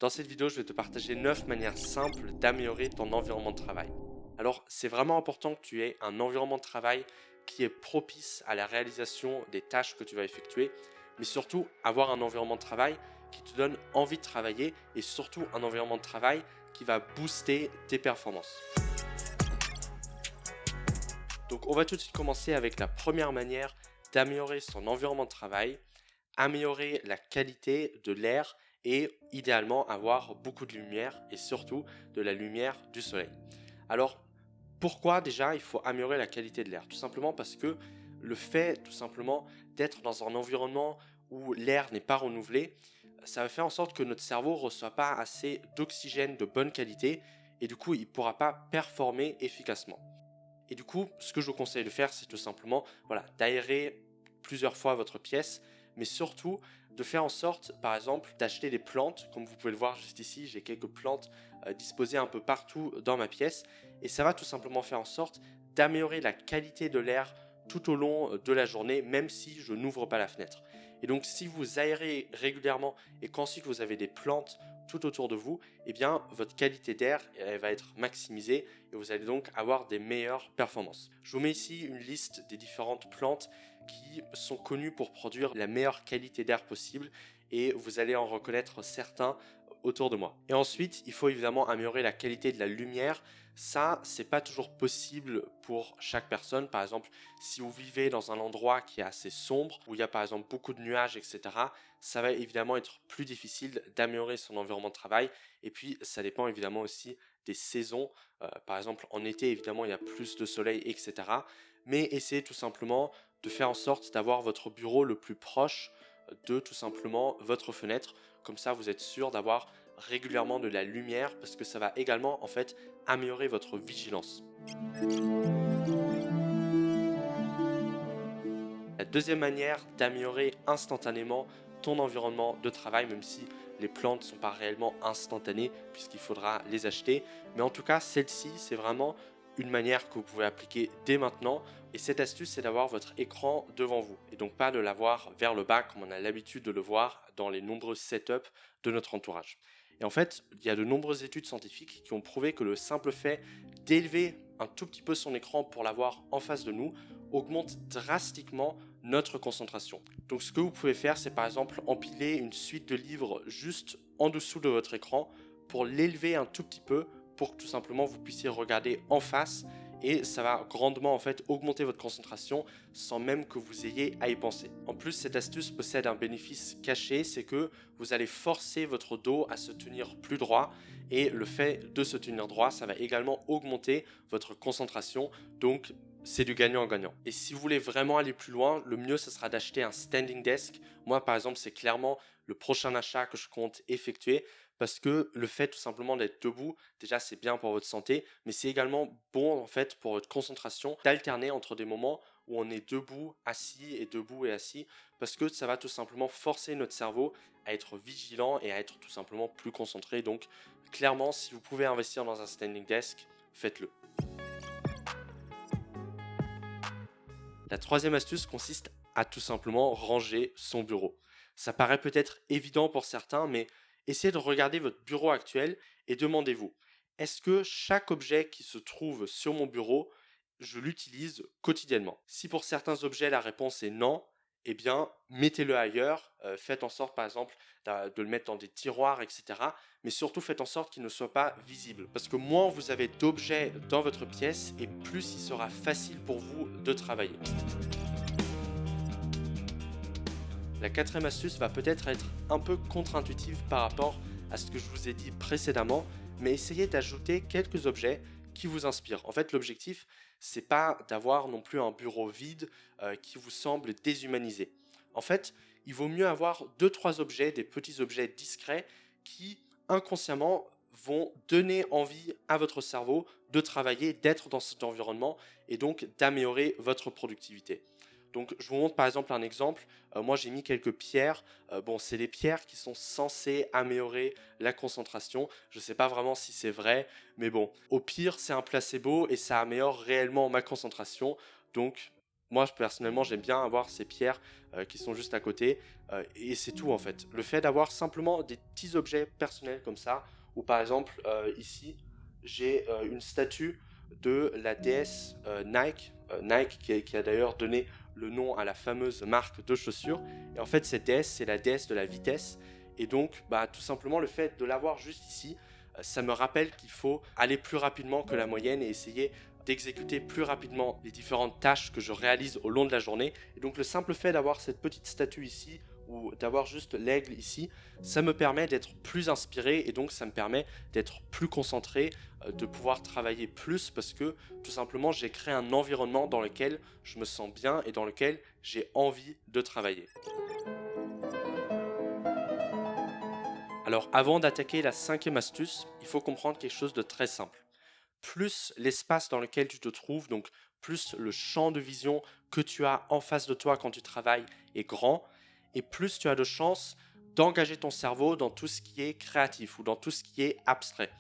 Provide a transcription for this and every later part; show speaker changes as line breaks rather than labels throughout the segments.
Dans cette vidéo, je vais te partager 9 manières simples d'améliorer ton environnement de travail. Alors, c'est vraiment important que tu aies un environnement de travail qui est propice à la réalisation des tâches que tu vas effectuer, mais surtout avoir un environnement de travail qui te donne envie de travailler et surtout un environnement de travail qui va booster tes performances. Donc, on va tout de suite commencer avec la première manière d'améliorer son environnement de travail, améliorer la qualité de l'air et idéalement avoir beaucoup de lumière et surtout de la lumière du soleil. Alors, pourquoi déjà il faut améliorer la qualité de l'air? Tout simplement parce que le fait tout simplement d'être dans un environnement où l'air n'est pas renouvelé, ça va faire en sorte que notre cerveau ne reçoit pas assez d'oxygène de bonne qualité et du coup il ne pourra pas performer efficacement. Et du coup, ce que je vous conseille de faire, c'est tout simplement voilà, d'aérer plusieurs fois votre pièce, mais surtout de faire en sorte, par exemple, d'acheter des plantes. Comme vous pouvez le voir juste ici, j'ai quelques plantes disposées un peu partout dans ma pièce. Et ça va tout simplement faire en sorte d'améliorer la qualité de l'air tout au long de la journée, même si je n'ouvre pas la fenêtre. Et donc, si vous aérez régulièrement et qu'ensuite vous avez des plantes tout autour de vous, eh bien, votre qualité d'air elle va être maximisée et vous allez donc avoir des meilleures performances. Je vous mets ici une liste des différentes plantes qui sont connues pour produire la meilleure qualité d'air possible et vous allez en reconnaître certains autour de moi. Et ensuite, il faut évidemment améliorer la qualité de la lumière. Ça, c'est pas toujours possible pour chaque personne. Par exemple, si vous vivez dans un endroit qui est assez sombre, où il y a par exemple beaucoup de nuages, etc., ça va évidemment être plus difficile d'améliorer son environnement de travail. Et puis, ça dépend évidemment aussi des saisons. Par exemple, en été, évidemment, il y a plus de soleil, etc. Mais essayez tout simplement de faire en sorte d'avoir votre bureau le plus proche de tout simplement votre fenêtre. Comme ça, vous êtes sûr d'avoir régulièrement de la lumière parce que ça va également en fait améliorer votre vigilance. La deuxième manière d'améliorer instantanément ton environnement de travail, même si les plantes ne sont pas réellement instantanées puisqu'il faudra les acheter, mais en tout cas celle-ci c'est vraiment une manière que vous pouvez appliquer dès maintenant. Et cette astuce, c'est d'avoir votre écran devant vous et donc pas de l'avoir vers le bas comme on a l'habitude de le voir dans les nombreux setups de notre entourage. Et en fait, il y a de nombreuses études scientifiques qui ont prouvé que le simple fait d'élever un tout petit peu son écran pour l'avoir en face de nous augmente drastiquement notre concentration. Donc ce que vous pouvez faire, c'est par exemple empiler une suite de livres juste en dessous de votre écran pour l'élever un tout petit peu pour que tout simplement vous puissiez regarder en face et ça va grandement en fait augmenter votre concentration sans même que vous ayez à y penser. En plus, cette astuce possède un bénéfice caché, c'est que vous allez forcer votre dos à se tenir plus droit et le fait de se tenir droit, ça va également augmenter votre concentration. Donc c'est du gagnant-gagnant. Et si vous voulez vraiment aller plus loin, le mieux ce sera d'acheter un standing desk. Moi par exemple, c'est clairement le prochain achat que je compte effectuer parce que le fait tout simplement d'être debout, déjà c'est bien pour votre santé, mais c'est également bon en fait pour votre concentration d'alterner entre des moments où on est debout et assis parce que ça va tout simplement forcer notre cerveau à être vigilant et à être tout simplement plus concentré. Donc clairement, si vous pouvez investir dans un standing desk, faites-le. La troisième astuce consiste à tout simplement ranger son bureau. Ça paraît peut-être évident pour certains, mais essayez de regarder votre bureau actuel et demandez-vous, est-ce que chaque objet qui se trouve sur mon bureau, je l'utilise quotidiennement? Si pour certains objets la réponse est non, eh bien mettez-le ailleurs, faites en sorte par exemple de le mettre dans des tiroirs, etc. Mais surtout faites en sorte qu'il ne soit pas visible. Parce que moins vous avez d'objets dans votre pièce et plus il sera facile pour vous de travailler. La quatrième astuce va peut-être être un peu contre-intuitive par rapport à ce que je vous ai dit précédemment, mais essayez d'ajouter quelques objets qui vous inspirent. En fait, l'objectif, c'est pas d'avoir non plus un bureau vide qui vous semble déshumanisé. En fait, il vaut mieux avoir deux, trois objets, des petits objets discrets qui inconsciemment vont donner envie à votre cerveau de travailler, d'être dans cet environnement et donc d'améliorer votre productivité. Donc je vous montre par exemple un exemple. Moi j'ai mis quelques pierres. Bon, c'est des pierres qui sont censées améliorer la concentration. Je ne sais pas vraiment si c'est vrai, mais bon, au pire c'est un placebo et ça améliore réellement ma concentration. Donc Moi, personnellement, j'aime bien avoir ces pierres qui sont juste à côté. Et c'est tout en fait. Le fait d'avoir simplement des petits objets personnels comme ça, ou par exemple, ici, j'ai une statue de la déesse Nike, Nike qui a d'ailleurs donné le nom à la fameuse marque de chaussures. Et en fait, cette déesse, c'est la déesse de la vitesse. Et donc, bah, tout simplement, le fait de l'avoir juste ici, ça me rappelle qu'il faut aller plus rapidement que la moyenne et essayer d'exécuter plus rapidement les différentes tâches que je réalise au long de la journée. Et donc le simple fait d'avoir cette petite statue ici ou d'avoir juste l'aigle ici, ça me permet d'être plus inspiré et donc ça me permet d'être plus concentré, de pouvoir travailler plus parce que tout simplement j'ai créé un environnement dans lequel je me sens bien et dans lequel j'ai envie de travailler. Alors avant d'attaquer la cinquième astuce, il faut comprendre quelque chose de très simple. Plus l'espace dans lequel tu te trouves, donc plus le champ de vision que tu as en face de toi quand tu travailles est grand, et plus tu as de chances d'engager ton cerveau dans tout ce qui est créatif ou dans tout ce qui est abstrait.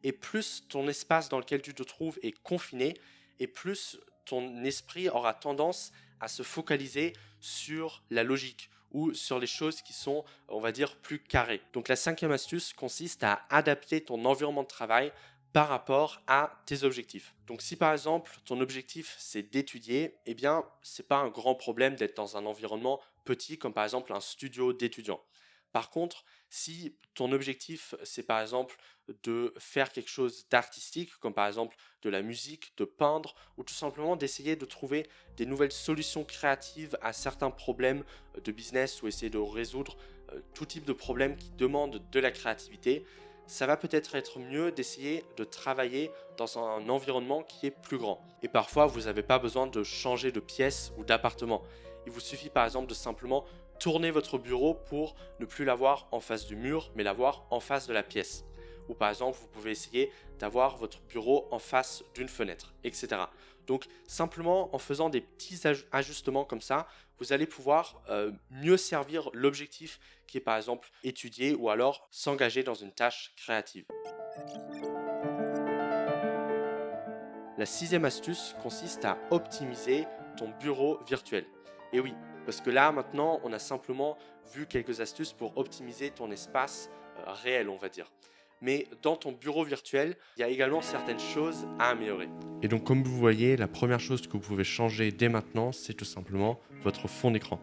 Et plus ton espace dans lequel tu te trouves est confiné, et plus ton esprit aura tendance à se focaliser sur la logique ou sur les choses qui sont, on va dire, plus carrées. Donc la cinquième astuce consiste à adapter ton environnement de travail par rapport à tes objectifs. Donc si par exemple ton objectif c'est d'étudier, eh bien c'est pas un grand problème d'être dans un environnement petit comme par exemple un studio d'étudiants. Par contre, si ton objectif c'est par exemple de faire quelque chose d'artistique, comme par exemple de la musique, de peindre, ou tout simplement d'essayer de trouver des nouvelles solutions créatives à certains problèmes de business ou essayer de résoudre tout type de problème qui demande de la créativité, ça va peut-être être mieux d'essayer de travailler dans un environnement qui est plus grand. Et parfois, vous n'avez pas besoin de changer de pièce ou d'appartement. Il vous suffit par exemple de simplement tourner votre bureau pour ne plus l'avoir en face du mur, mais l'avoir en face de la pièce. Ou par exemple, vous pouvez essayer d'avoir votre bureau en face d'une fenêtre, etc. Donc simplement en faisant des petits ajustements comme ça, vous allez pouvoir mieux servir l'objectif qui est par exemple étudier ou alors s'engager dans une tâche créative. La sixième astuce consiste à optimiser ton bureau virtuel. Et oui, parce que là maintenant on a simplement vu quelques astuces pour optimiser ton espace réel, on va dire. Mais dans ton bureau virtuel, il y a également certaines choses à améliorer. Et donc comme vous voyez, la première chose que vous pouvez changer dès maintenant, c'est tout simplement votre fond d'écran.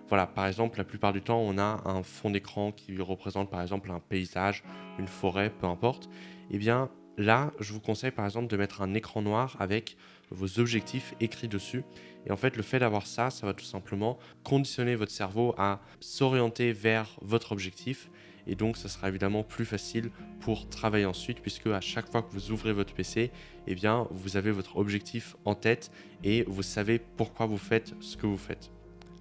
Voilà, par exemple, la plupart du temps, on a un fond d'écran qui représente par exemple un paysage, une forêt, peu importe. Eh bien, là, je vous conseille par exemple de mettre un écran noir avec vos objectifs écrits dessus. Et en fait, le fait d'avoir ça, ça va tout simplement conditionner votre cerveau à s'orienter vers votre objectif. Et donc, ça sera évidemment plus facile pour travailler ensuite, puisque à chaque fois que vous ouvrez votre PC, eh bien, vous avez votre objectif en tête et vous savez pourquoi vous faites ce que vous faites.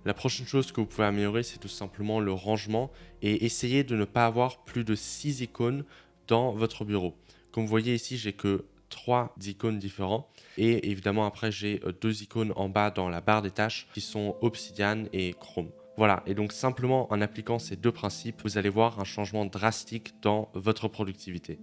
La prochaine chose que vous pouvez améliorer, c'est tout simplement le rangement et essayer de ne pas avoir plus de 6 icônes dans votre bureau. Comme vous voyez ici, j'ai que 3 icônes différents et évidemment après j'ai 2 icônes en bas dans la barre des tâches qui sont Obsidian et Chrome. Voilà, et donc simplement en appliquant ces deux principes, vous allez voir un changement drastique dans votre productivité.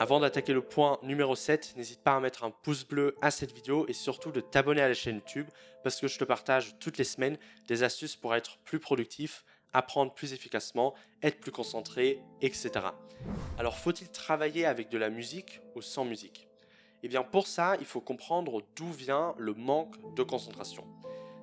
Avant d'attaquer le point numéro 7, n'hésite pas à mettre un pouce bleu à cette vidéo et surtout de t'abonner à la chaîne YouTube parce que je te partage toutes les semaines des astuces pour être plus productif, apprendre plus efficacement, être plus concentré, etc. Alors faut-il travailler avec de la musique ou sans musique? Eh bien pour ça, il faut comprendre d'où vient le manque de concentration.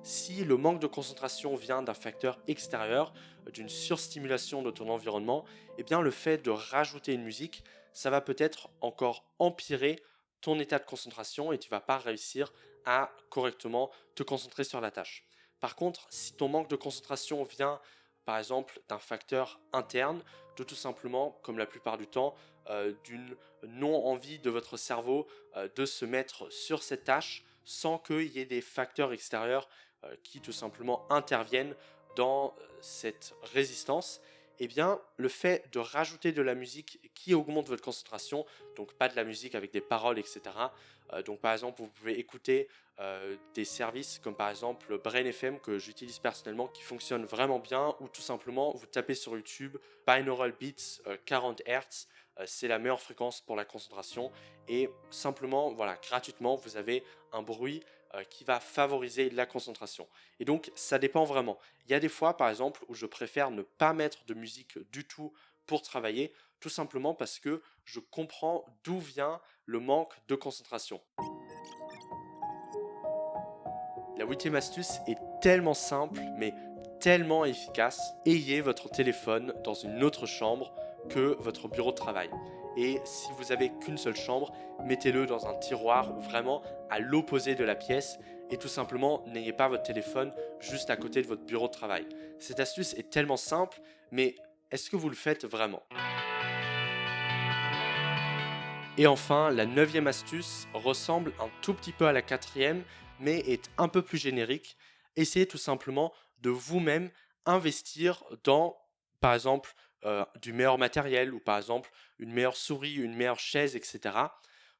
Si le manque de concentration vient d'un facteur extérieur, d'une surstimulation de ton environnement, eh bien le fait de rajouter une musique, ça va peut-être encore empirer ton état de concentration et tu vas pas réussir à correctement te concentrer sur la tâche. Par contre, si ton manque de concentration vient par exemple d'un facteur interne, de tout simplement, comme la plupart du temps, d'une non-envie de votre cerveau de se mettre sur cette tâche sans qu'il y ait des facteurs extérieurs qui tout simplement interviennent dans cette résistance, eh bien, le fait de rajouter de la musique qui augmente votre concentration, donc pas de la musique avec des paroles, etc. Donc par exemple, vous pouvez écouter des services comme par exemple Brain FM que j'utilise personnellement qui fonctionne vraiment bien, ou tout simplement vous tapez sur YouTube Binaural Beats 40 Hz. c'est la meilleure fréquence pour la concentration. Et simplement, voilà, gratuitement, vous avez un bruit qui va favoriser la concentration. Et donc, ça dépend vraiment. Il y a des fois, par exemple, où je préfère ne pas mettre de musique du tout pour travailler, tout simplement parce que je comprends d'où vient le manque de concentration. La huitième astuce est tellement simple, mais tellement efficace. Ayez votre téléphone dans une autre chambre que votre bureau de travail. Et si vous n'avez qu'une seule chambre, mettez-le dans un tiroir vraiment à l'opposé de la pièce et tout simplement n'ayez pas votre téléphone juste à côté de votre bureau de travail. Cette astuce est tellement simple, mais est-ce que vous le faites vraiment? Et enfin, la neuvième astuce ressemble un tout petit peu à la quatrième, mais est un peu plus générique. Essayez tout simplement de vous-même investir dans, par exemple, du meilleur matériel ou par exemple une meilleure souris, une meilleure chaise, etc.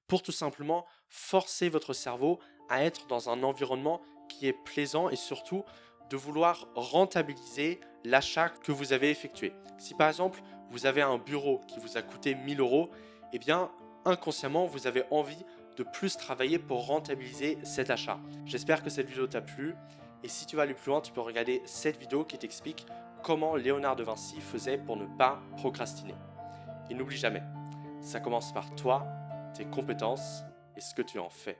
pour tout simplement forcer votre cerveau à être dans un environnement qui est plaisant et surtout de vouloir rentabiliser l'achat que vous avez effectué. Si par exemple vous avez un bureau qui vous a coûté 1 000 euros, eh bien inconsciemment, vous avez envie de plus travailler pour rentabiliser cet achat. J'espère que cette vidéo t'a plu. Et si tu vas aller plus loin, tu peux regarder cette vidéo qui t'explique comment Léonard de Vinci faisait pour ne pas procrastiner. Et n'oublie jamais, ça commence par toi, tes compétences et ce que tu en fais.